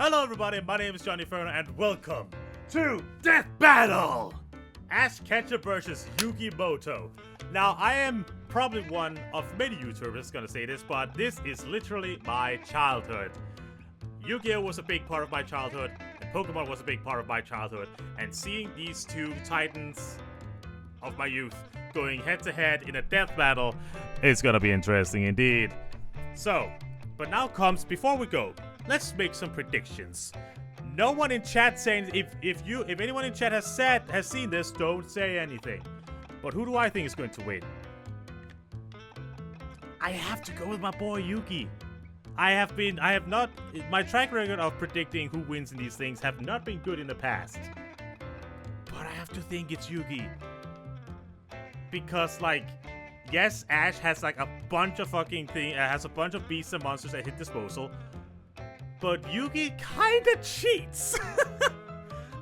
Hello everybody, my name is JohnnyFerno and welcome to Death Battle! Ash Ketchum versus Yugi Muto. Now, I am probably one of many YouTubers gonna say this, but this is literally my childhood. Yu-Gi-Oh! Was a big part of my childhood, and Pokemon was a big part of my childhood, and seeing these two titans of my youth going head-to-head in a death battle is gonna be interesting indeed. So, but now comes, before we go, let's make some predictions. No one in chat saying, if anyone in chat has seen this, don't say anything. But who do I think is going to win? I have to go with my boy Yugi. My track record of predicting who wins in these things have not been good in the past. But I have to think it's Yugi. Because, like, yes, Ash has like a bunch of fucking has a bunch of beasts and monsters at his disposal. But Yugi kinda cheats.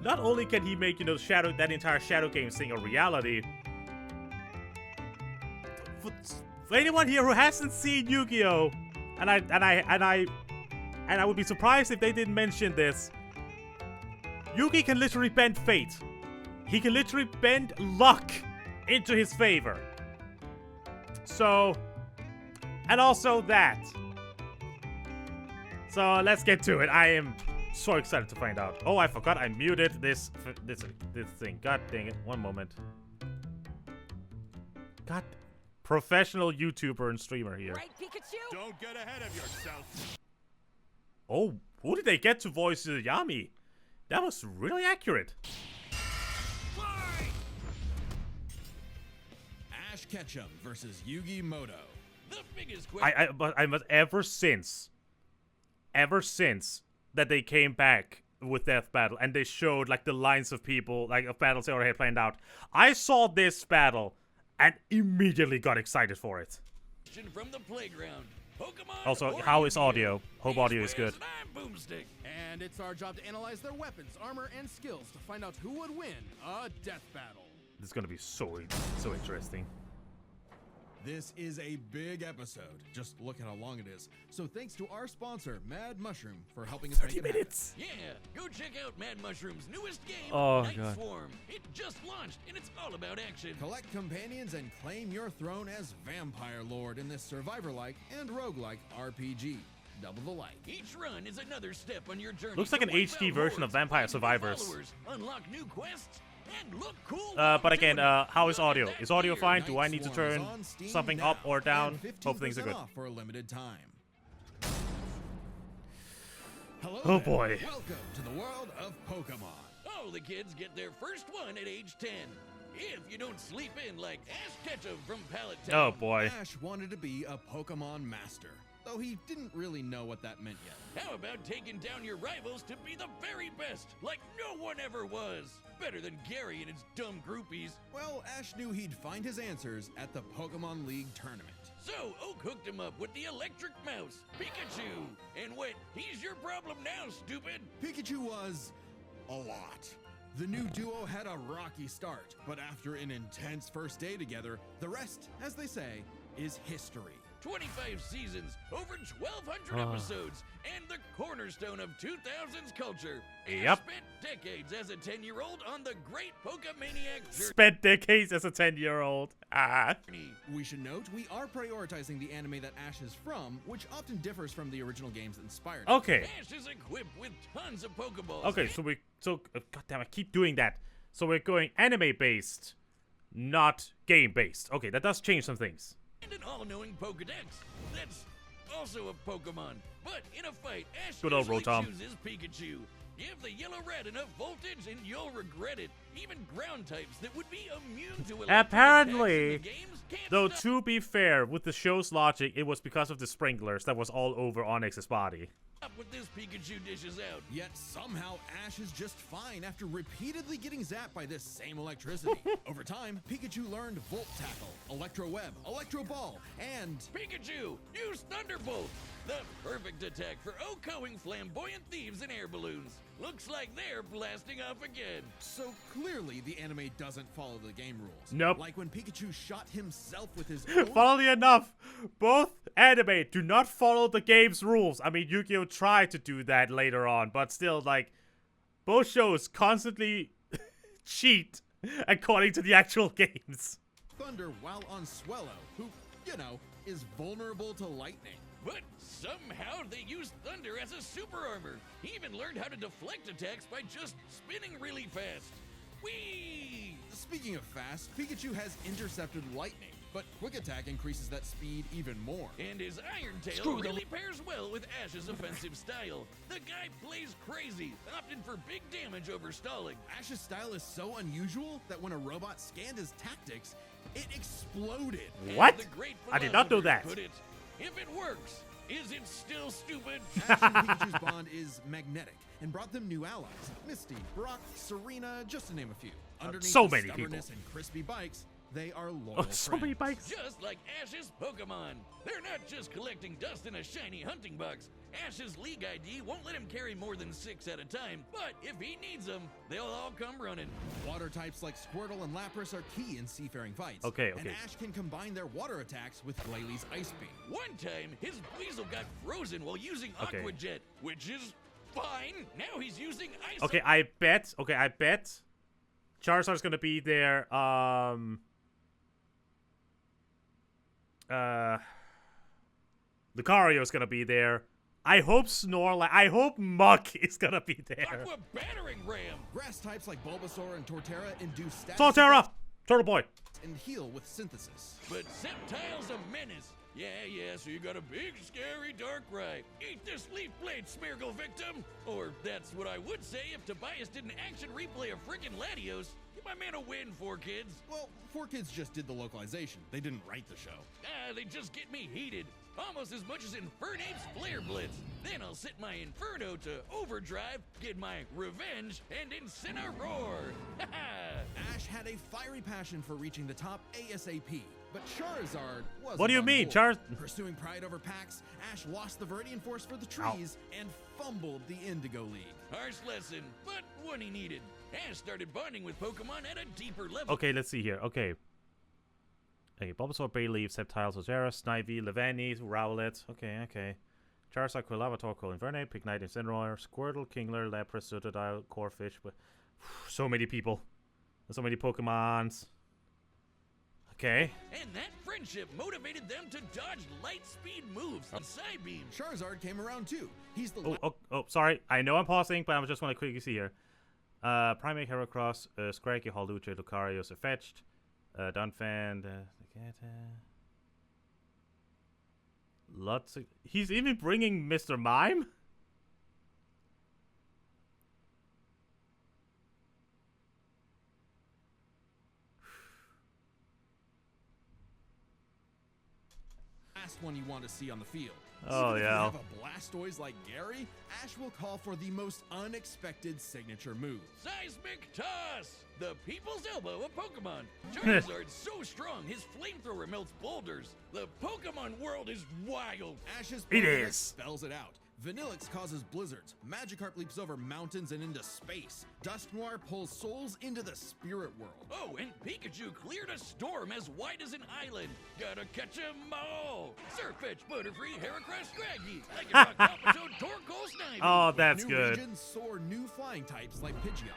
Not only can he make, that entire Shadow Games thing a reality. For anyone here who hasn't seen Yu-Gi-Oh, and I would be surprised if they didn't mention this. Yugi can literally bend fate. He can literally bend luck into his favor. So, and also that. So let's get to it. I am so excited to find out. Oh, I forgot I muted this thing. God dang it. One moment. God. Professional YouTuber and streamer here. Right, Pikachu? Don't get ahead of yourself. Oh, who did they get to voice Yami? That was really accurate. Fly! Ash Ketchum versus Yugi Muto. The biggest question. But ever since that they came back with Death Battle and they showed like the lines of people, like of battles they already had planned out, I saw this battle and immediately got excited for it. From the playground. Pokemon Also, how is audio? Hope audio is good. And it's our job to analyze their weapons, armor, and skills to find out who would win a death battle. This is gonna be so interesting. This is a big episode. Just look at how long it is. So thanks to our sponsor, Mad Mushroom, for helping us make it 30 minutes. Yeah, go check out Mad Mushroom's newest game, Oh, Night God. Swarm. It just launched, and it's all about action. Collect companions and claim your throne as Vampire Lord in this survivor-like and roguelike RPG. Double the like. Each run is another step on your journey. Looks like an to wipe HD out version of hordes, Vampire find new Survivors. followers, unlock new quests, and look cool. But again, how is audio? That Is audio gear. fine? Do I need to Night turn Swarm is on Steam something now, up or down? and Hope things are 15% good. off for a limited time. Hello Oh, there. boy. Welcome to the world of Pokemon. All the kids get their first one at age 10. If you don't sleep in like Ash Ketchum from Pallet Town. Oh boy. Ash wanted to be a Pokemon master, though he didn't really know what that meant yet. How about taking down your rivals to be the very best, like no one ever was? Better than Gary and his dumb groupies. Well, Ash knew he'd find his answers at the Pokemon League tournament. So Oak hooked him up with the electric mouse, Pikachu. And what? He's your problem now, stupid. Pikachu was a lot. The new duo had a rocky start, but after an intense first day together, the rest, as they say, is history. 25 seasons, over 1,200 episodes, and the cornerstone of 2000s culture. Yep. Ash spent decades as a 10-year-old on the great Pokemaniac journey. Spent decades as a 10-year-old. We should note, we are prioritizing the anime that Ash is from, which often differs from the original games that inspired it. Okay. Ash is equipped with tons of Pokeballs. Okay, goddamn, I keep doing that. So we're going anime-based, not game-based. Okay, that does change some things. And an all-knowing Pokedex. That's also a Pokemon. But in a fight, Ash Good old usually Rotom. chooses Pikachu. Give the yellow red enough voltage and you'll regret it. Even ground types that would be immune to electric Apparently, attacks in the games can't though, stop to be fair, with the show's logic, it was because of the sprinklers that was all over Onyx's body. what this Pikachu dishes out. Yet somehow Ash is just fine after repeatedly getting zapped by this same electricity. Over time, Pikachu learned Volt Tackle, Electro Web, Electro Ball, and Pikachu, use Thunderbolt! The perfect attack for outgoing flamboyant thieves and air balloons. Looks like they're blasting off again. so clearly Clearly, the anime doesn't follow the game rules. Nope. Like when Pikachu shot himself with his own... Funnily enough, both anime do not follow the game's rules. I mean, Yu-Gi-Oh! Tried to do that later on, but still, like, both shows constantly cheat according to the actual games. Thunder while on Swellow, who, you know, is vulnerable to lightning. But somehow they used thunder as a super armor. He even learned how to deflect attacks by just spinning really fast. Whee! Speaking of fast, Pikachu has intercepted lightning, but Quick Attack increases that speed even more. And his Iron Tail Screw really pairs well with Ash's offensive style. The guy plays crazy, opting for big damage over stalling. Ash's style is so unusual that when a robot scanned his tactics, it exploded. What? And the great I did not know philosopher that. put it, if it works, is it still stupid? Ash and Pikachu's bond is magnetic and brought them new allies. Misty, Brock, Serena, just to name a few. Underneath so the many people. stubbornness and crispy bikes, they are loyal Oh, so many friends. bikes. Just like Ash's Pokemon. They're not just collecting dust in a shiny hunting box. Ash's League ID won't let him carry more than 6 at a time, but if he needs them, they'll all come running. Water types like Squirtle and Lapras are key in seafaring fights. Okay, And okay. Ash can combine their water attacks with Glalie Ice Beam. One time, his Weasel got frozen while using Okay. Aqua Jet, which is fine. Now he's using Ice. Okay, I bet Charizard's gonna be there. Lucario's gonna be there. I hope Snorlax. I hope Muck is gonna be there. Aqua Battering Ram. Grass types like Bulbasaur and Torterra induce status Torterra, effects Turtle Boy. and heal with synthesis. But Sceptile's a menace. Yeah, so you got a big, scary Darkrai. Eat this Leaf Blade, Smeargle victim! Or that's what I would say if Tobias did an action replay of frickin' Latios. Give my man a win, 4Kids. Well, 4Kids just did the localization. They didn't write the show. They just get me heated. Almost as much as Infernape's Flare Blitz. Then I'll set my Inferno to overdrive, get my revenge, and Incineroar. Ash had a fiery passion for reaching the top ASAP, but Charizard wasn't What do you on mean, board. Pursuing pride over packs, Ash lost the Viridian Force for the trees and fumbled the Indigo League. Harsh lesson, but one he needed. Ash started bonding with Pokemon at a deeper level. Okay, let's see here. Okay. Okay, Bulbasaur, Bayleaf, Sceptile, Zozera, Snivy, Levani, Rowlet. Okay. Charizard, Quilavator, Infernape, Pignite, Incineroar, Squirtle, Kingler, Lapras, Totodile, Corphish. But so many people. So many Pokemons. Okay. And that friendship motivated them to dodge light speed moves and side beam. Charizard came around too. He's the Oh, sorry. I know I'm pausing, but I just want to quickly see here. Primate, Heracross, Scraggy, Hawlucha, Lucario, Fetched, Dunfan, lots of... He's even bringing Mr. Mime? last one you want to see on the field. Oh, Even yeah. If you have a Blastoise like Gary, Ash will call for the most unexpected signature move. Seismic Toss! The people's elbow of Pokemon. Charizard's so strong, his flamethrower melts boulders. The Pokemon world is wild. Ash's It Pokedex is. spells it out. Vanillix causes blizzards. Magikarp leaps over mountains and into space. Dusknoir pulls souls into the spirit world. Oh, and Pikachu cleared a storm as wide as an island. Gotta catch 'em all. Surfetch, Butterfree, Heracross, Scraggy. I can rock Palpitoad, Torkoal, Snivy. Oh, that's new good. regions soar new flying types like Pidgeot.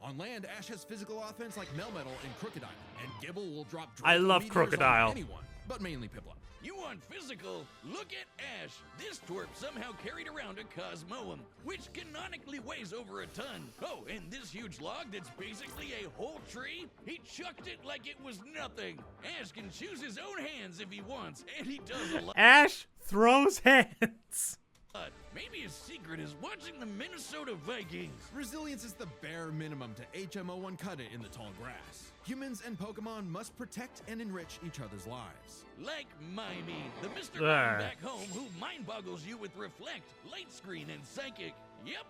On land, Ash has physical offense like Melmetal and Crocodile, and Gibble will drop I Draco love meteors Crocodile. on anyone, but mainly Piplup. You want physical? Look at Ash. This twerp somehow carried around a Cosmoem, which canonically weighs over a ton. Oh, and this huge log that's basically a whole tree? He chucked it like it was nothing. Ash can choose his own hands if he wants, and he does a lot. Ash throws hands. Maybe his secret is watching the Minnesota Vikings. Resilience is the bare minimum to HMO1 cut it in the tall grass. Humans and Pokemon must protect and enrich each other's lives. Like Mimey, the Mr. Ah. Mime back home who mind boggles you with Reflect, Light Screen, and Psychic. Yep,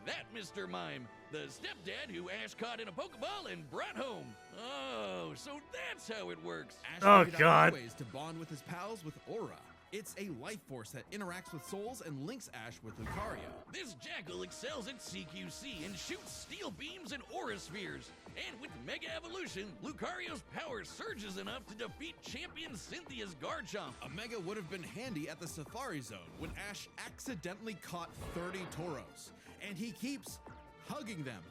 that Mr. Mime. The stepdad who Ash caught in a Pokeball and brought home. Oh, so that's how it works. Ash Oh, figured out God. new ways to bond with his pals with Aura. It's a life force that interacts with souls and links Ash with Lucario. This Jackal excels at CQC and shoots steel beams and aura spheres. And with Mega Evolution, Lucario's power surges enough to defeat champion Cynthia's Garchomp. A Mega would have been handy at the Safari Zone when Ash accidentally caught 30 Tauros. And he keeps hugging them.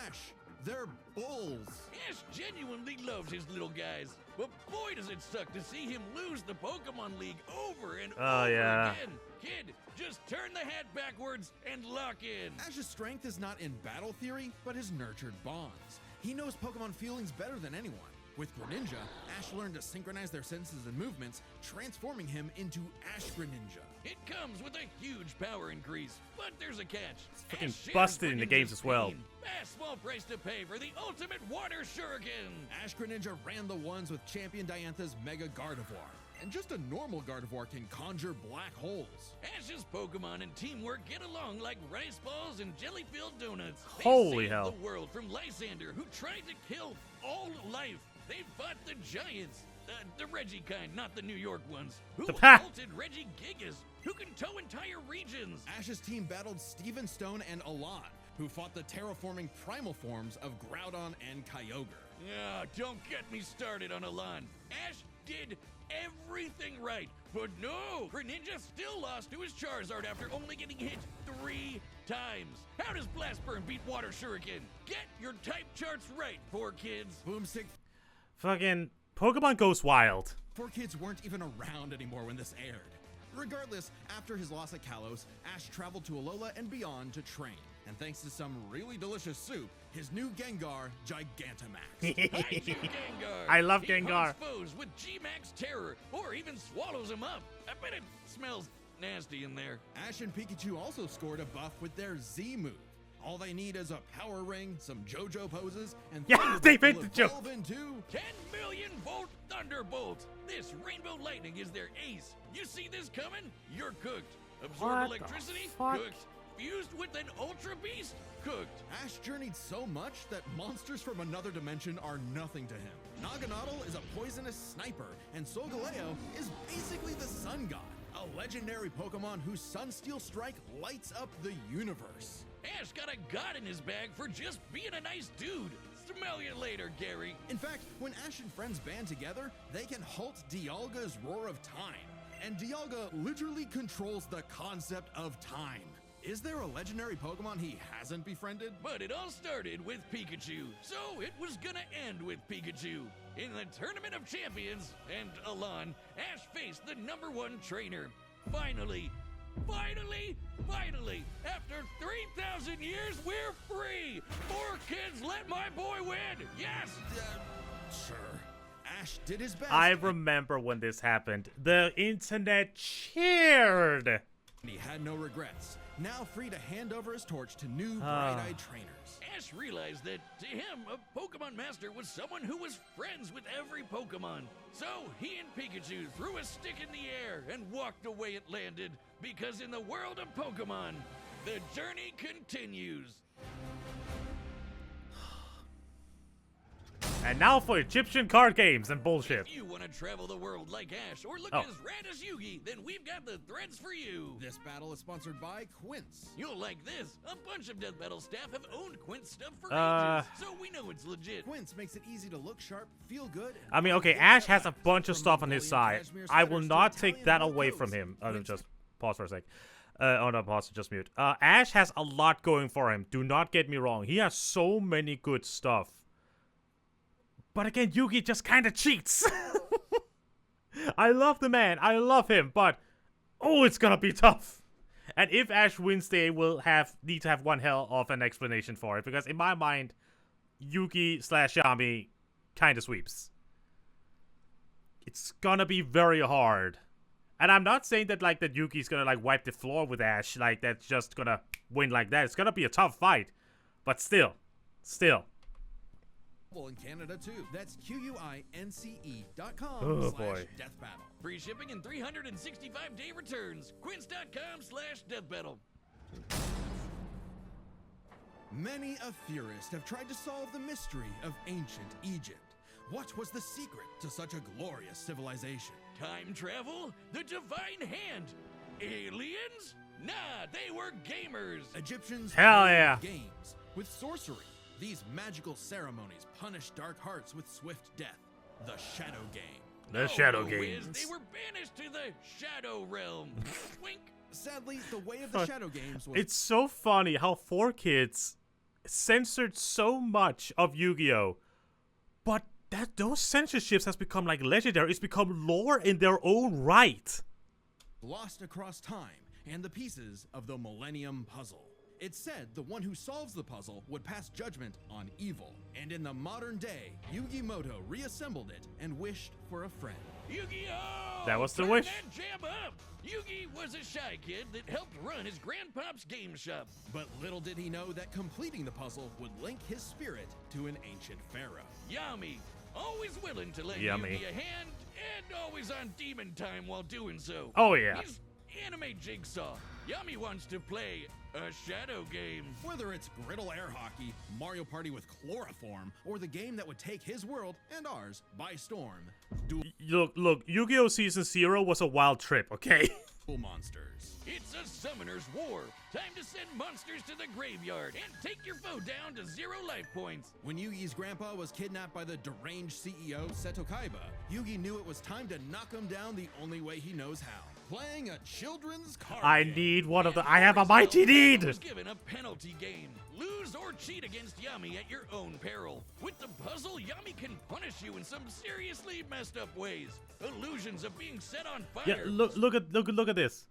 Ash, they're bulls. Ash genuinely loves his little guys. But boy does it suck to see him lose the Pokemon League over and over again. Kid, just turn the hat backwards and lock in. Ash's strength is not in battle theory, but his nurtured bonds. He knows Pokemon feelings better than anyone. With Greninja, Ash learned to synchronize their senses and movements, transforming him into Ash Greninja. It comes with a huge power increase, but there's a catch. It's fucking busted in the games as well. A small price to pay for the ultimate water shuriken. Ash Greninja ran the ones with Champion Diantha's Mega Gardevoir. And just a normal Gardevoir can conjure black holes. Ash's Pokemon and teamwork get along like rice balls and jelly-filled donuts. Holy they hell. saved the world from Lysander, who tried to kill all life. They fought the giants. The Reggie kind, not the New York ones. Who assaulted Reggie Gigas, who can tow entire regions. Ash's team battled Steven Stone and Alon, who fought the terraforming primal forms of Groudon and Kyogre. Don't get me started on Alon. Ash did everything right, but no! Greninja still lost to his Charizard after only getting hit 3 times. How does Blast Burn beat Water Shuriken? Get your type charts right, 4Kids. Boomstick. Fucking Pokemon goes wild. 4Kids weren't even around anymore when this aired. Regardless, after his loss at Kalos, Ash traveled to Alola and beyond to train. And thanks to some really delicious soup, his new Gengar, Gigantamax. Hi, Gengar. I love He Gengar. hunts foes with G-Max Terror, or even swallows them up. I bet it smells nasty in there. Ash and Pikachu also scored a buff with their Z move. All they need is a power ring, some JoJo poses, and Yeah, they made the joke. evolve into 10 million volt Thunderbolt. This rainbow lightning is their ace. You see this coming? You're cooked. Absorb What the electricity? fuck? Cooked. Fused with an Ultra Beast? Cooked. Ash journeyed so much that monsters from another dimension are nothing to him. Naganadel is a poisonous sniper, and Solgaleo is basically the sun god, a legendary Pokemon whose Sunsteel Strike lights up the universe. Ash got a god in his bag for just being a nice dude. Smell you later, Gary. In fact, when Ash and friends band together, they can halt Dialga's Roar of Time. And Dialga literally controls the concept of time. Is there a legendary Pokemon he hasn't befriended? But it all started with Pikachu, so it was gonna end with Pikachu. In the Tournament of Champions and Alon, Ash faced the #1 trainer. Finally, after 3,000 years, we're free! 4Kids, let my boy win! Yes! Sure. Ash did his best. I remember when this happened. The internet cheered. And he had no regrets. Now free to hand over his torch to new bright-eyed trainers. Ash realized that, to him, a Pokemon Master was someone who was friends with every Pokemon. So he and Pikachu threw a stick in the air and walked away it landed. Because in the world of Pokemon, the journey continues. And now for Egyptian card games and bullshit. If you want to travel the world like Ash or look Oh. as rad as Yugi, then we've got the threads for you. This battle is sponsored by Quince. You'll like this. A bunch of Death Battle staff have owned Quince stuff for ages, so we know it's legit. Quince makes it easy to look sharp, feel good. I mean, okay, Ash has a bunch of stuff on his side. I will not take that away from him. Just pause for a sec. Oh no, pause, just mute. Ash has a lot going for him. Do not get me wrong. He has so many good stuff. But again, Yugi just kind of cheats. I love the man. I love him. But, oh, it's gonna be tough. And if Ash wins, they will need to have one hell of an explanation for it. Because in my mind, Yugi/Yami kind of sweeps. It's gonna be very hard. And I'm not saying that, like, that Yugi's gonna, like, wipe the floor with Ash. Like, that's just gonna win like that. It's gonna be a tough fight. But still. In Canada too. That's QUINCE.com Oh, boy. /Death Battle. Free shipping and 365-day returns. Quince.com/deathbattle. Many a theorist have tried to solve the mystery of ancient Egypt. What was the secret to such a glorious civilization? Time travel? The divine hand? Aliens? Nah, they were gamers. Egyptians Hell played yeah. games with sorcery. These magical ceremonies punish dark hearts with swift death. The Shadow Game. The Shadow Whiz, Games. they were banished to the Shadow Realm. Wink. Sadly, the way of the Shadow Games was It's so funny how 4Kids censored so much of Yu-Gi-Oh! But those censorships has become like legendary. It's become lore in their own right. lost across time and the pieces of the Millennium Puzzle. It's said the one who solves the puzzle would pass judgment on evil. And in the modern day, Yugi Muto reassembled it and wished for a friend. Yu-Gi-Oh! That was the Turn wish. that jam up! Yugi was a shy kid that helped run his grandpop's game shop. But little did he know that completing the puzzle would link his spirit to an ancient pharaoh. Yami, always willing to lend Yummy. Yugi a hand, and always on demon time while doing so. Oh, yeah. He's anime Jigsaw. Yami wants to play a shadow game. Whether it's griddle air hockey, Mario Party with chloroform, or the game that would take his world and ours by storm, Look, Yu-Gi-Oh! Season 0 was a wild trip, okay? Duel Monsters. It's a summoner's war. Time to send monsters to the graveyard and take your foe down to 0 life points. When Yugi's grandpa was kidnapped by the deranged CEO Seto Kaiba, Yugi knew it was time to knock him down the only way he knows how. Playing a children's card I game. need one of the. And I have a result, mighty need! was given a penalty game. Lose or cheat against Yami at your own peril. With the puzzle, Yami can punish you in some seriously messed up ways. Illusions of being set on fire. Yeah, look at this.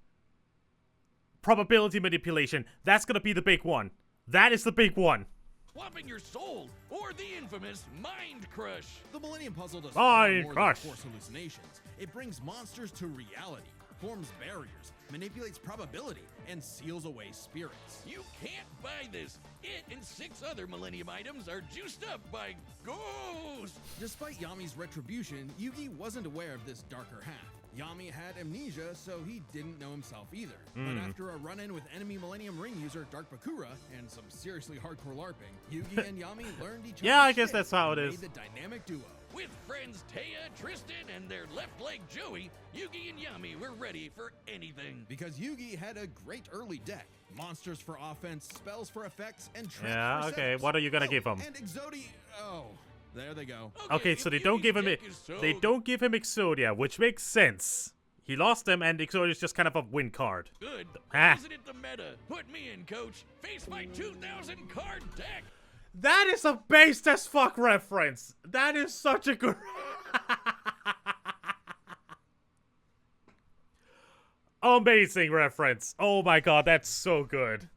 Probability manipulation. That's gonna be the big one. That is the big one. Swapping your soul, or the infamous Mind Crush. The Millennium Puzzle does Mind far more Crush. than force hallucinations. It brings monsters to reality, forms barriers, manipulates probability, and seals away spirits. You can't buy this. It and 6 other Millennium items are juiced up by ghosts. Despite Yami's retribution, Yugi wasn't aware of this darker half. Yami had amnesia, so he didn't know himself either. But after a run-in with enemy Millennium Ring user Dark Bakura and some seriously hardcore LARPing, Yugi and Yami learned each other's Yeah, I guess shit that's how it and is. made the dynamic duo. With friends Taya, Tristan, and their left leg Joey, Yugi and Yami were ready for anything. Because Yugi had a great early deck. Monsters for offense, spells for effects, and traps Yeah, for okay, setups. what are you gonna Oh, give him? And oh, there they go. Okay, so they don't give him they don't give him Exodia, which makes sense. He lost them, and Exodia is just kind of a win card. Good. Ah. Isn't it the meta? Put me in, coach. Face my 2,000 card deck. That is a based as fuck reference. That is such a good. Amazing reference. Oh my god, that's so good.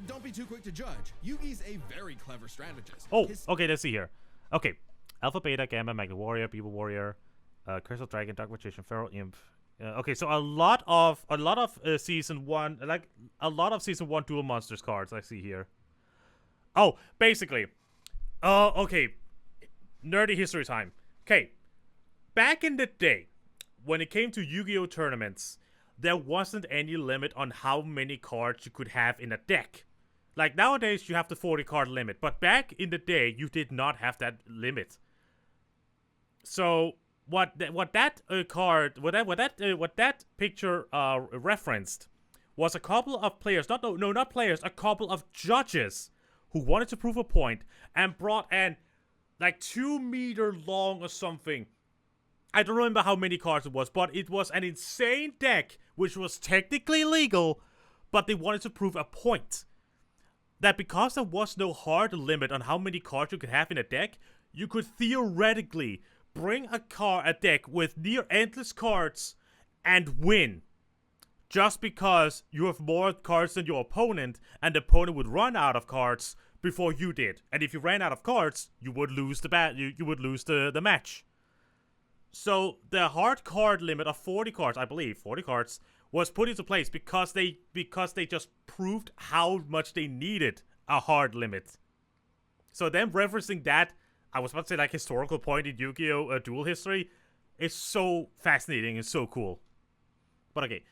Don't be too quick to judge. Yugi's a very clever strategist. Oh, His okay, let's see here. Okay, Alpha, Beta, Gamma, Magna Warrior, People Warrior, Crystal Dragon, Dark Magician, Feral Imp. Okay, so a lot of season 1, like a lot of season 1 Duel Monsters cards I see here. Oh, basically, okay, nerdy history time. Okay, back in the day, when it came to Yu-Gi-Oh tournaments, there wasn't any limit on how many cards you could have in a deck. Like nowadays, you have the 40 card limit, but back in the day, you did not have that limit. So what that picture referenced was a couple of players, not players, a couple of judges who wanted to prove a point and brought an like 2 meter long or something. I don't remember how many cards it was, but it was an insane deck, which was technically legal, but they wanted to prove a point. That because there was no hard limit on how many cards you could have in a deck, you could theoretically bring a deck with near endless cards and win. Just because you have more cards than your opponent, and the opponent would run out of cards before you did. And if you ran out of cards, you would lose you would lose the match. So the hard card limit of 40 cards, I believe, 40 cards, was put into place because they just proved how much they needed a hard limit. So them referencing that, I was about to say like historical point in Yu-Gi-Oh! Duel history, is so fascinating and so cool. But okay,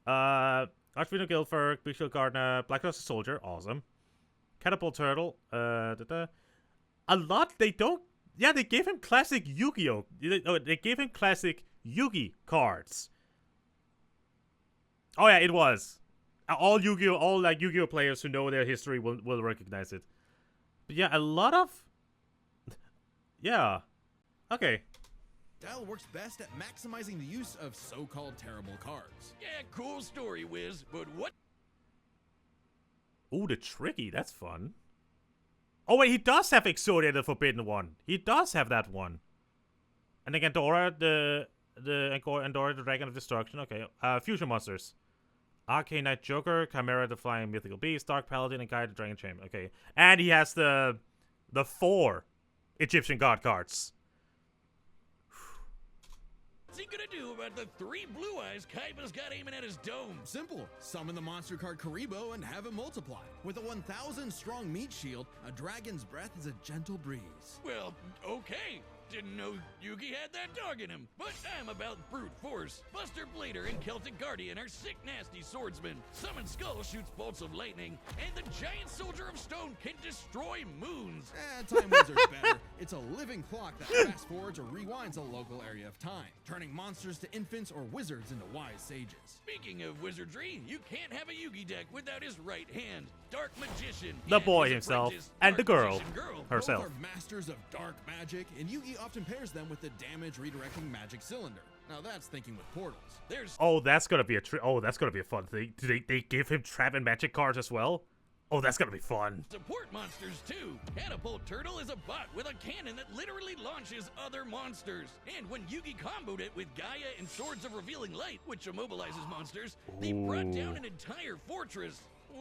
Archvino Guildford, Big Shield Gardener, Black Dust Soldier, awesome. Catapult Turtle, a lot they don't. Yeah, they gave him classic Yu-Gi-Oh! They gave him classic Yugi cards. Oh yeah, it was. All Yu-Gi-Oh, all like Yu-Gi-Oh players who know their history will recognize it. But yeah, a lot of. Yeah. Okay. Style works best at maximizing the use of so-called terrible cards. Yeah, cool story, Wiz, but what? Ooh, the Tricky, that's fun. Oh wait, he does have Exodia, the Forbidden One. He does have that one. And then Andorra, Andorra, the Dragon of Destruction. Okay, fusion monsters. Arcane Knight Joker, Chimera the Flying Mythical Beast, Dark Paladin, and Guy the Dragon Champ. Okay, and he has the 4 Egyptian God cards. What's he gonna do about the 3 blue eyes Kaiba's got aiming at his dome? Simple. Summon the monster card Karibo and have it multiply. With a 1,000 strong meat shield, a dragon's breath is a gentle breeze. Well, okay. Didn't know Yugi had that dog in him, but I'm about brute force. Buster Blader and Celtic Guardian are sick, nasty swordsmen. Summon Skull shoots bolts of lightning, and the giant soldier of stone can destroy moons. Time Wizard's better. It's a living clock that fast forwards or rewinds a local area of time, turning monsters to infants or wizards into wise sages. Speaking of wizardry, you can't have a Yugi deck without his right hand, Dark Magician. The and boy his himself, apprentice, and the Dark girl. Magician girl. Herself. Both are masters of dark magic, and Yugi often pairs them with the damage redirecting magic cylinder. Now that's thinking with portals. There's Oh, that's gonna be that's gonna be a fun thing. Do they give him trap and magic cards as well? Oh, that's gonna be fun. support monsters too. Catapult Turtle is a bot with a cannon that literally launches other monsters. And when Yugi comboed it with Gaia and Swords of Revealing Light, which immobilizes monsters, they brought down an entire fortress.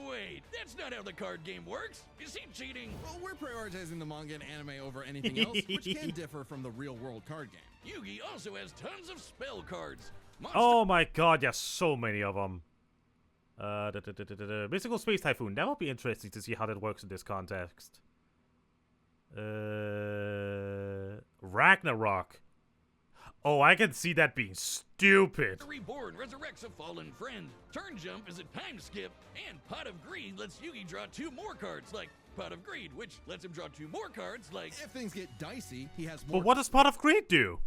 Wait, that's not how the card game works. Is he cheating? Well, we're prioritizing the manga and anime over anything else, which can differ from the real-world card game. Yugi also has tons of spell cards. Oh my god, yeah, so many of them. Mystical Space Typhoon. That would be interesting to see how that works in this context. Ragnarok. Oh, I can see that being stupid. Reborn resurrects a fallen friend. Turn Jump is a time skip. And Pot of Greed lets Yugi draw 2 more cards, like Pot of Greed, which lets him draw 2 more cards, like... If things get dicey, he has more But what does Pot of Greed do?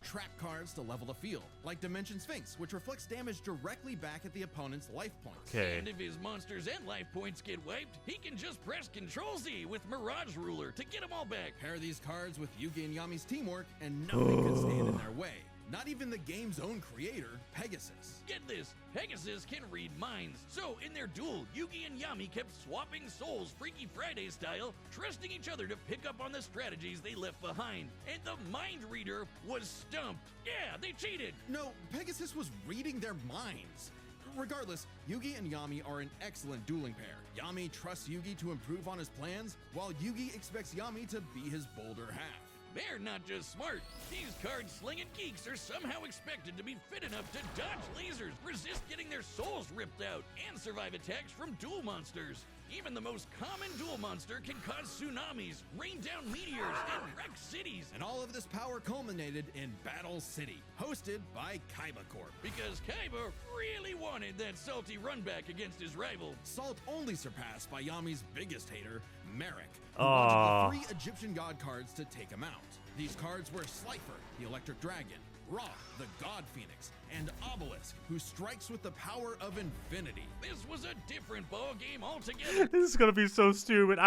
trap cards to level the field, like Dimension Sphinx, which reflects damage directly back at the opponent's life points. Okay. And if his monsters and life points get wiped, he can just press Ctrl-Z with Mirage Ruler to get them all back. Pair these cards with Yugi and Yami's teamwork, and nothing can stand in their way. Not even the game's own creator, Pegasus. Get this, Pegasus can read minds. So in their duel, Yugi and Yami kept swapping souls Freaky Friday style, trusting each other to pick up on the strategies they left behind. And the mind reader was stumped. Yeah, they cheated. No, Pegasus was reading their minds. Regardless, Yugi and Yami are an excellent dueling pair. Yami trusts Yugi to improve on his plans, while Yugi expects Yami to be his bolder half. They're not just smart. These card-slinging geeks are somehow expected to be fit enough to dodge lasers, resist getting their souls ripped out, and survive attacks from duel monsters. Even the most common duel monster can cause tsunamis, rain down meteors, and wreck cities. And all of this power culminated in Battle City, hosted by Kaiba Corp. Because Kaiba really wanted that salty run back against his rival. Salt only surpassed by Yami's biggest hater, Merrick, who wanted the 3 Egyptian god cards to take him out. These cards were Slifer, the Electric Dragon, Ra, the God Phoenix, and Obelisk, who strikes with the power of infinity. This was a different ball game altogether. This is gonna be so stupid.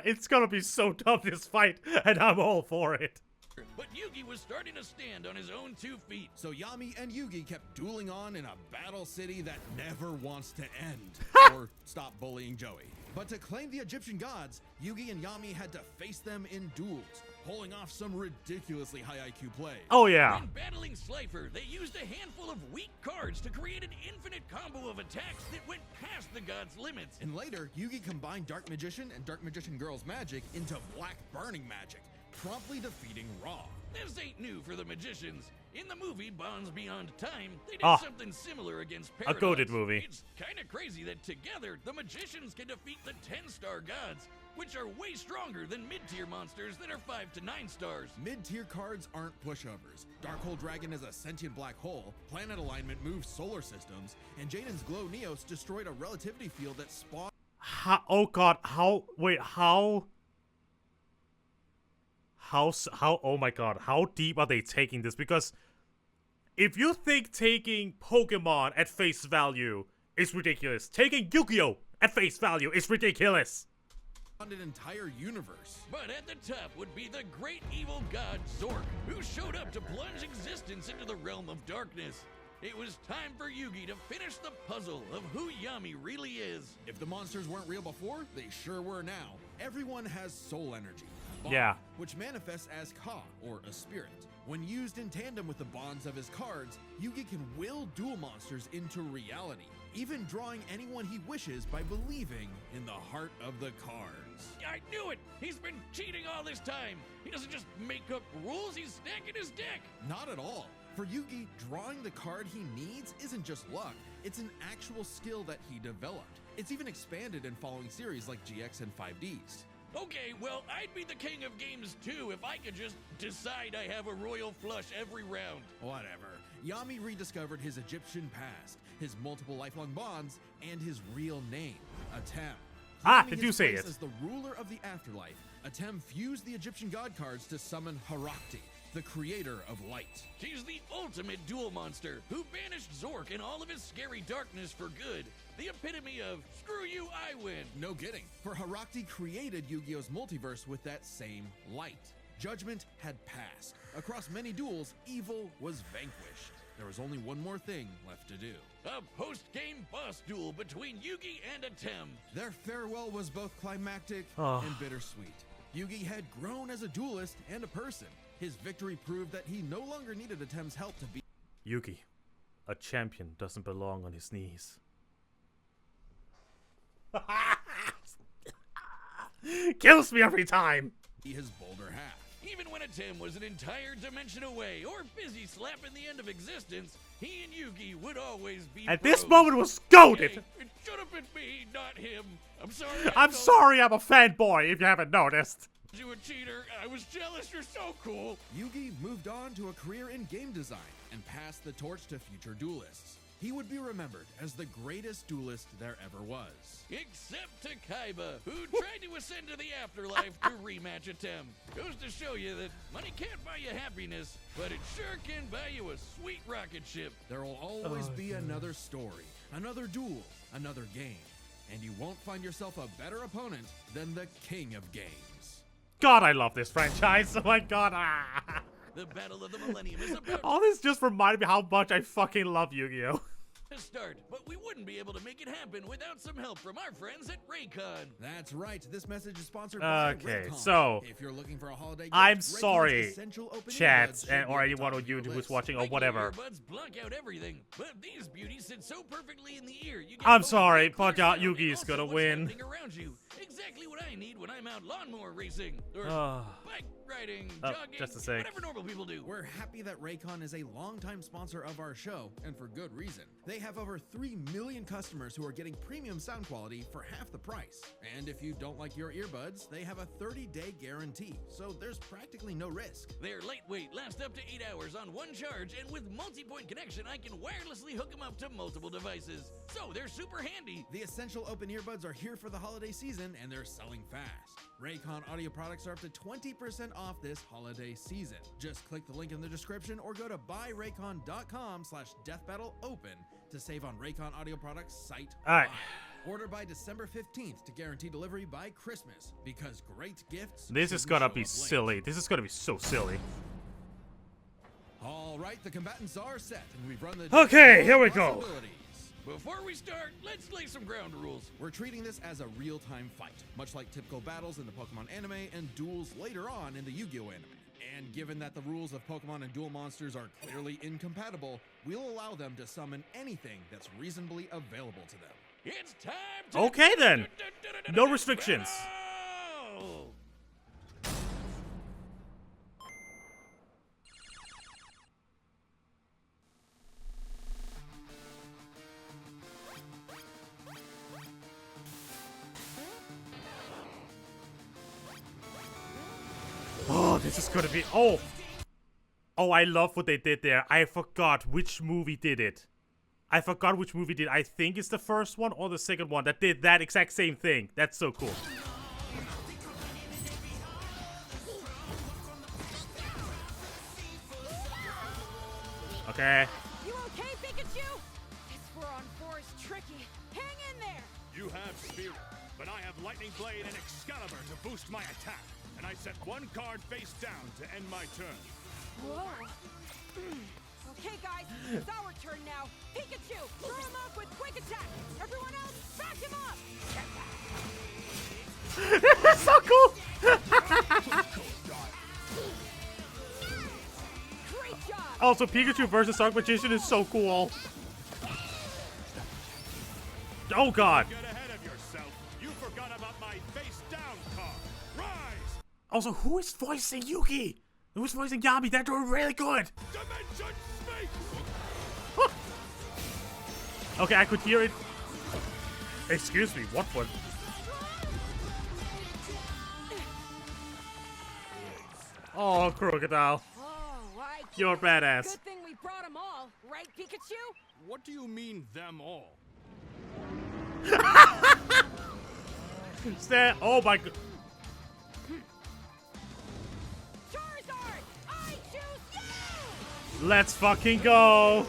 It's gonna be so tough, this fight, and I'm all for it. But Yugi was starting to stand on his own 2 feet. So Yami and Yugi kept dueling on in a battle city that never wants to end, or stop bullying Joey. But to claim the Egyptian gods, Yugi and Yami had to face them in duels, pulling off some ridiculously high IQ plays. Oh yeah. When battling Slifer, they used a handful of weak cards to create an infinite combo of attacks that went past the god's limits. And later, Yugi combined Dark Magician and Dark Magician Girl's magic into Black Burning magic, promptly defeating Ra. This ain't new for the magicians. In the movie Bonds Beyond Time, they did something similar against Paradox. goated movie. It's kind of crazy that together, the magicians can defeat the 10-star gods, which are way stronger than mid-tier monsters that are 5 to 9 stars. Mid-tier cards aren't pushovers. Darkhold Dragon is a sentient black hole, planet alignment moves solar systems, and Jaden's Glow Neos destroyed a relativity field that spawned... Oh god, wait, how, oh my god, how deep are they taking this? Because if you think taking Pokemon at face value is ridiculous, taking Yu-Gi-Oh at face value is ridiculous. An entire universe. But at the top would be the great evil god Zork, who showed up to plunge existence into the realm of darkness. It was time for Yugi to finish the puzzle of who Yami really is. If the monsters weren't real before, they sure were now. Everyone has soul energy. a bond, Yeah. which manifests as Ka, or a spirit. When used in tandem with the bonds of his cards, Yugi can will duel monsters into reality, even drawing anyone he wishes by believing in the heart of the cards. I knew it! He's been cheating all this time! He doesn't just make up rules, he's stacking his deck! Not at all. For Yugi, drawing the card he needs isn't just luck, it's an actual skill that he developed. It's even expanded in following series like GX and 5Ds. Okay, well, I'd be the king of games too if I could just decide I have a royal flush every round. Whatever. Yami rediscovered his Egyptian past, his multiple lifelong bonds, and his real name, Atem. Ah, Claiming did you his say place it? As the ruler of the afterlife, Atem fused the Egyptian god cards to summon Harakti, the creator of light. She's the ultimate duel monster who banished Zork and all of his scary darkness for good. The epitome of, screw you, I win. No kidding, for Harakti created Yu-Gi-Oh's multiverse with that same light. Judgment had passed. Across many duels, evil was vanquished. There was only one more thing left to do. A post-game boss duel between Yugi and Atem. Their farewell was both climactic Oh. and bittersweet. Yugi had grown as a duelist and a person. His victory proved that he no longer needed Atem's help to be. Yugi, a champion doesn't belong on his knees. Kills me every time. His bolder half. Even when Atem was an entire dimension away or busy slapping the end of existence, he and Yugi would always be And this bros. moment was goated. Hey, it should have been me, not him. I'm sorry. I'm sorry, I'm a fanboy if you haven't noticed. You a cheater. I was jealous. You're so cool. Yugi moved on to a career in game design and passed the torch to future duelists. He would be remembered as the greatest duelist there ever was. Except to Kaiba, who tried to ascend to the afterlife to rematch Atem. Goes to show you that money can't buy you happiness, but it sure can buy you a sweet rocket ship. There will always be another story, another duel, another game, and you won't find yourself a better opponent than the king of games. God, I love this franchise. Oh my god. Ah. The Battle of the Millennium is about All this just reminded me how much I fucking love Yu-Gi-Oh! to start, but we wouldn't be able to make it happen without some help from our friends at Raycon. That's right. This message is sponsored by Okay, Raycon. so, if you're looking for a holiday gift, I'm Raycon's sorry, essential open chat, earbuds should and, be or at the anyone top of you your who's list. watching or Regular whatever. earbuds block out everything, but these beauties sit so perfectly in the ear. You get I'm both sorry, clear but sound and Yugi's also gonna what's win. happening around you. Exactly what I need when I'm out lawnmower racing or Ah. bike riding, Oh, jogging, just a sec. whatever normal people do. We're happy that Raycon is a longtime sponsor of our show, and for good reason. They have over 3 million customers who are getting premium sound quality for half the price. And if you don't like your earbuds, they have a 30-day guarantee, so there's practically no risk. They're lightweight, last up to 8 hours on one charge, and with multi-point connection, I can wirelessly hook them up to multiple devices. So they're super handy. The essential open earbuds are here for the holiday season, and they're selling fast. Raycon audio products are up to 20% off this holiday season. Just click the link in the description or go to buyraycon.com/deathbattleopen to save on Raycon audio products site. Alright. Order by December 15th to guarantee delivery by Christmas, because great gifts. This is shouldn't gonna show be up late. silly. This is gonna be so silly. All right, the combatants are set, and we've run the. Okay, here we go. possibilities. Before we start, let's lay some ground rules. We're treating this as a real-time fight, much like typical battles in the Pokemon anime and duels later on in the Yu-Gi-Oh anime. And given that the rules of Pokemon and duel monsters are clearly incompatible, we'll allow them to summon anything that's reasonably available to them. It's time to... Okay then. No restrictions. Battle! Oh, this is gonna be. Oh! Oh, I love what they did there. I forgot which movie did it. I forgot which movie did. I think it's the first one or the second one that did that exact same thing. That's so cool. Okay. You okay, Pikachu? This Furon 4 is tricky. Hang in there. You have Spirit, but I have Lightning Blade and Excalibur to boost my attack. And I set one card face down to end my turn. Whoa. Okay, guys, it's our turn now. Pikachu, throw him up with quick attack. Everyone else, back him up. That's so cool. Great job. Also, Pikachu versus Dark Magician is so cool. Oh god. Get ahead of yourself. You forgot about my face down card. Rise! Also, who is voicing Yugi? Who's voicing Yami? They're doing really good. Dimension Snake! Okay, I could hear it. Excuse me, what one? Oh, Crocodile. Oh, I You're badass. Good thing we brought them all, right, Pikachu? What do you mean, them all? Stand. Oh my god. Charizard, I choose you! Let's fucking go.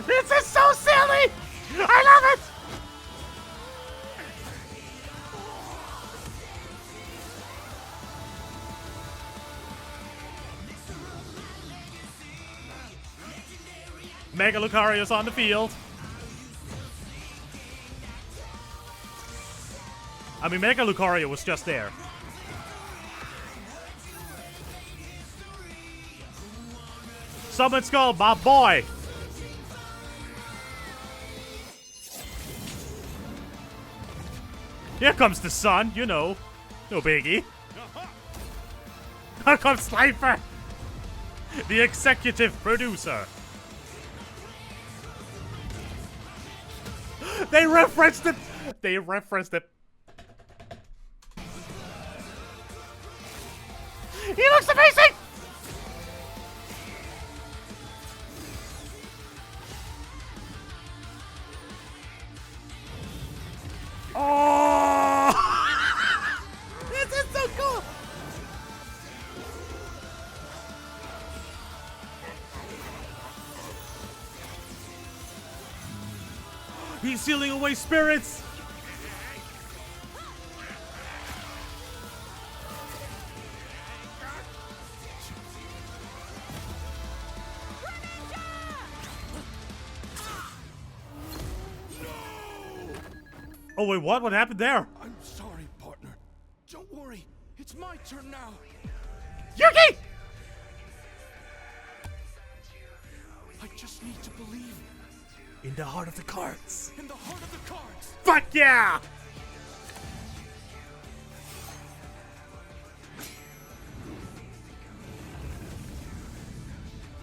This is so silly. I love it. Mega Lucario's on the field. I mean, Mega Lucario was just there. Summon Skull, my boy. Here comes the sun, you know. No biggie. Here comes Slifer, the executive producer. They referenced it. They referenced it. He looks amazing. Oh! This is so cool. He's sealing away spirits. Oh wait, what? What happened there? I'm sorry, partner. Don't worry. It's my turn now. Yugi! I just need to believe In the heart of the cards. in the heart of the cards. Fuck yeah!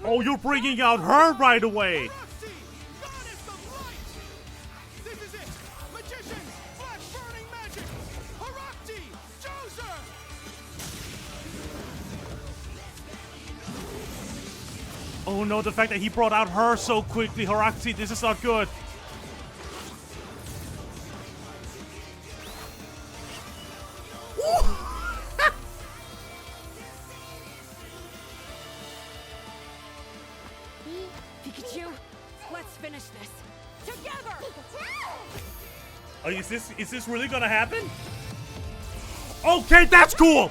Oh, you're bringing out her right away. Roxy, goddess of light. This is it. Magicians, flash burning magic. Harakti, Joser. Oh no, the fact that he brought out her so quickly, Harakti, this is not good. Pikachu, let's finish this. Together! Oh, is this really gonna happen? Okay, that's cool!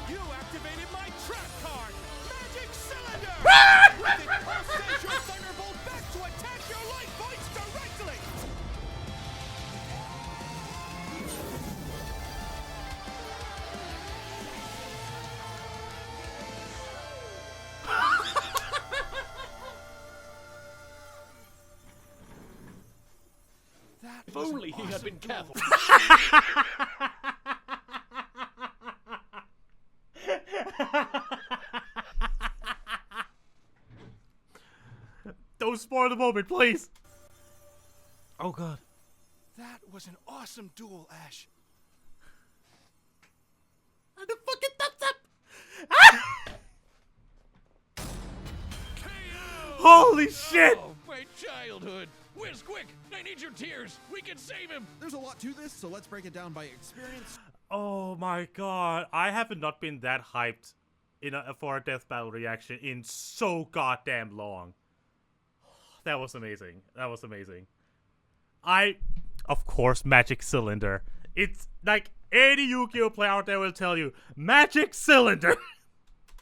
You activated my trap card, Magic Cylinder. With it, pulsate your Thunderbolt back to attack your life points directly. If only he had been careful. Don't spoil the moment, please. Oh god. That was an awesome duel, Ash. And the fucking thumbs up. KO! Holy shit! Oh, my childhood. Whiz, quick! I need your tears. We can save him. There's a lot to this, so let's break it down by experience. Oh my god, I have not been that hyped for a death battle reaction in so goddamn long. That was amazing. That was amazing. Of course, Magic Cylinder. It's like any Yu-Gi-Oh player out there will tell you, Magic Cylinder.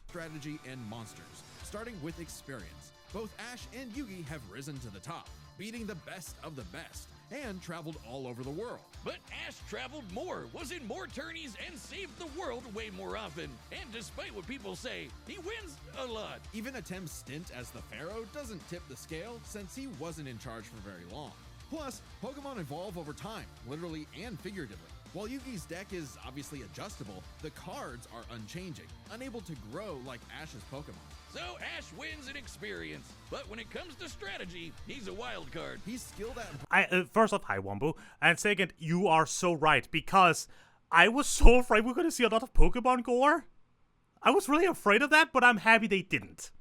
Strategy and monsters. Starting with experience. Both Ash and Yugi have risen to the top, beating the best of the best, and traveled all over the world. But Ash traveled more, was in more tourneys, and saved the world way more often. And despite what people say, he wins a lot. Even Atem's stint as the Pharaoh doesn't tip the scale since he wasn't in charge for very long. Plus, Pokemon evolve over time, literally and figuratively. While Yugi's deck is obviously adjustable, the cards are unchanging, unable to grow like Ash's Pokemon. So Ash wins in experience, but when it comes to strategy, he's a wild card. He's skilled at First off, hi Wombo, and second, you are so right, because I was so afraid we were gonna see a lot of Pokemon gore. I was really afraid of that, but I'm happy they didn't.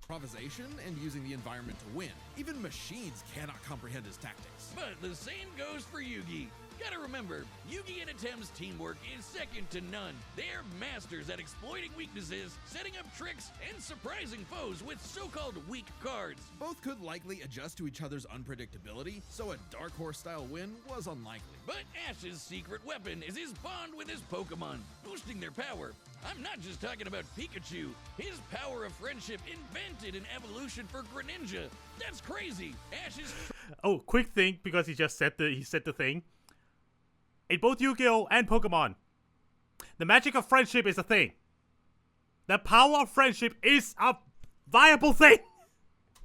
improvisation and using the environment to win. Even machines cannot comprehend his tactics. But the same goes for Yugi. Gotta remember, Yugi and Atem's teamwork is second to none. They're masters at exploiting weaknesses, setting up tricks, and surprising foes with so-called weak cards. Both could likely adjust to each other's unpredictability, so a Dark Horse-style win was unlikely. But Ash's secret weapon is his bond with his Pokemon, boosting their power. I'm not just talking about Pikachu. His power of friendship invented an evolution for Greninja. That's crazy. Ash's... Oh, quick thing, because he said the thing. In both Yu-Gi-Oh! And Pokemon, the magic of friendship is a thing. The power of friendship is a viable thing.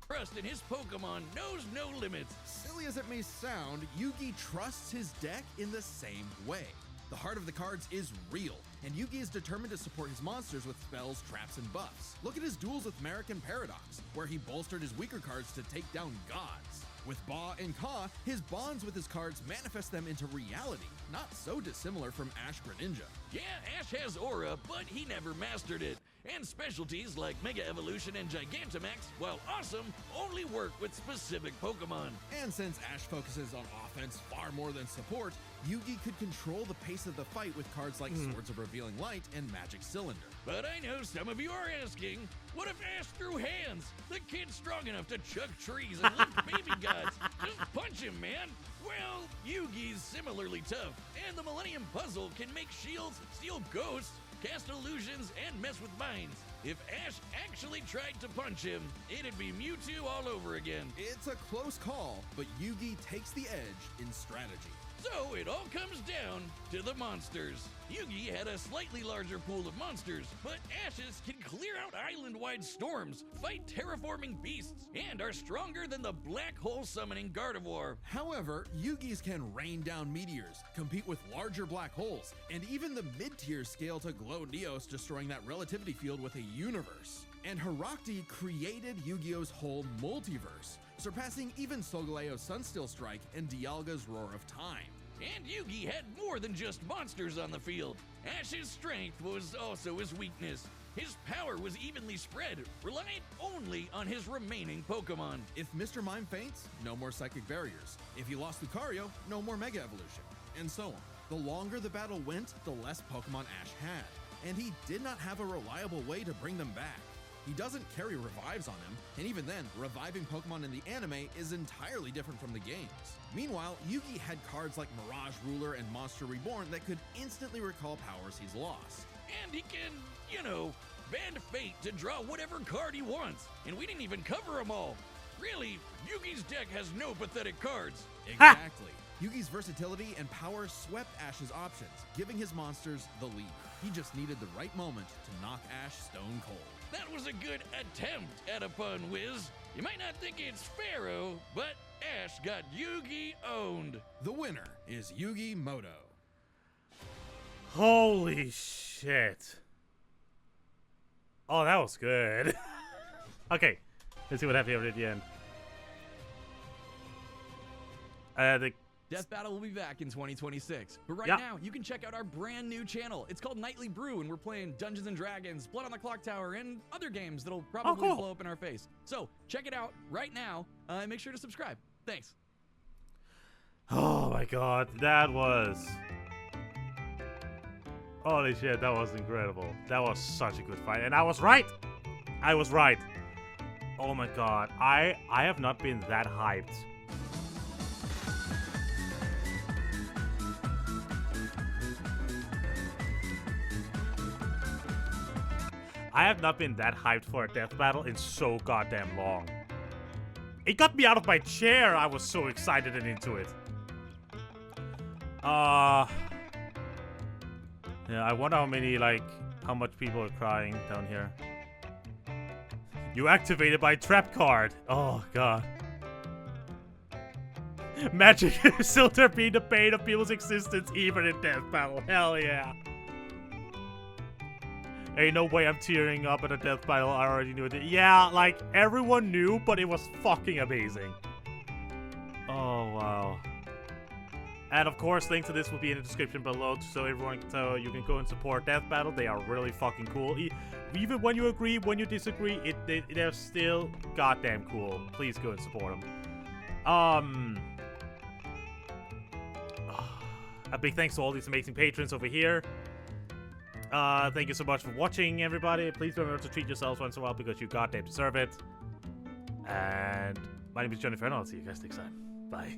Trust in his Pokemon knows no limits. Silly as it may sound, Yugi trusts his deck in the same way. The heart of the cards is real, and Yugi is determined to support his monsters with spells, traps, and buffs. Look at his duels with Merrick and Paradox, where he bolstered his weaker cards to take down gods. With Ba and Ka, his bonds with his cards manifest them into reality, not so dissimilar from Ash Greninja. Yeah, Ash has aura, but he never mastered it. And specialties like Mega Evolution and Gigantamax, while awesome, only work with specific Pokemon. And since Ash focuses on offense far more than support, Yugi could control the pace of the fight with cards like Swords of Revealing Light and Magic Cylinder. But I know some of you are asking, what if Ash threw hands? The kid's strong enough to chuck trees and lift baby gods. Just punch him, man. Well, Yugi's similarly tough, and the Millennium Puzzle can make shields, steal ghosts, cast illusions, and mess with minds. If Ash actually tried to punch him, it'd be Mewtwo all over again. It's a close call, but Yugi takes the edge in strategy. So it all comes down to the monsters. Yugi had a slightly larger pool of monsters, but Ash's can clear out island-wide storms, fight terraforming beasts, and are stronger than the black hole summoning Gardevoir. However, Yugi's can rain down meteors, compete with larger black holes, and even the mid-tier scale to glow Neos, destroying that relativity field with a universe. And Herakti created Yu-Gi-Oh's whole multiverse, surpassing even Solgaleo's Sunsteel Strike and Dialga's Roar of Time. And Yugi had more than just monsters on the field. Ash's strength was also his weakness. His power was evenly spread, reliant only on his remaining Pokemon. If Mr. Mime faints, no more Psychic Barriers. If he lost Lucario, no more Mega Evolution, and so on. The longer the battle went, the less Pokemon Ash had, and he did not have a reliable way to bring them back. He doesn't carry revives on him, and even then, reviving Pokemon in the anime is entirely different from the games. Meanwhile, Yugi had cards like Mirage Ruler and Monster Reborn that could instantly recall powers he's lost. And he can, bend fate to draw whatever card he wants. And we didn't even cover them all. Really, Yugi's deck has no pathetic cards. Exactly. Yugi's versatility and power swept Ash's options, giving his monsters the lead. He just needed the right moment to knock Ash stone cold. That was a good attempt at a pun, Wiz. You might not think it's Pharaoh, but Ash got Yugi owned. The winner is Yugi Muto. Holy shit. Oh, that was good. Okay, let's see what happened here at the end. Death Battle will be back in 2026. But right Yeah. now, you can check out our brand new channel. It's called Nightly Brew, and we're playing Dungeons and Dragons, Blood on the Clock Tower, and other games that'll probably cool. blow up in our face. So check it out right now, and make sure to subscribe. Thanks. Oh my god, that was... Holy shit, that was incredible. That was such a good fight, and I was right! I was right. Oh my god, I have not been that hyped. I have not been that hyped for a death battle in so goddamn long. It got me out of my chair. I was so excited and into it. Yeah, I wonder how many, like, how much people are crying down here. You activated my trap card. Oh, God. Magic still there being the bane of people's existence even in death battle. Hell yeah. Ain't no way I'm tearing up at a death battle. I already knew it. Yeah, like, everyone knew, but it was fucking amazing. Oh, wow. And of course, link to this will be in the description below, so everyone, so you can go and support Death Battle. They are really fucking cool. Even when you agree, when you disagree, they're still goddamn cool. Please go and support them. A big thanks to all these amazing patrons over here. Thank you so much for watching, everybody. Please remember to treat yourselves once in a while because you goddamn deserve it. And my name is JohnnyFerno. I'll see you guys next time. Bye.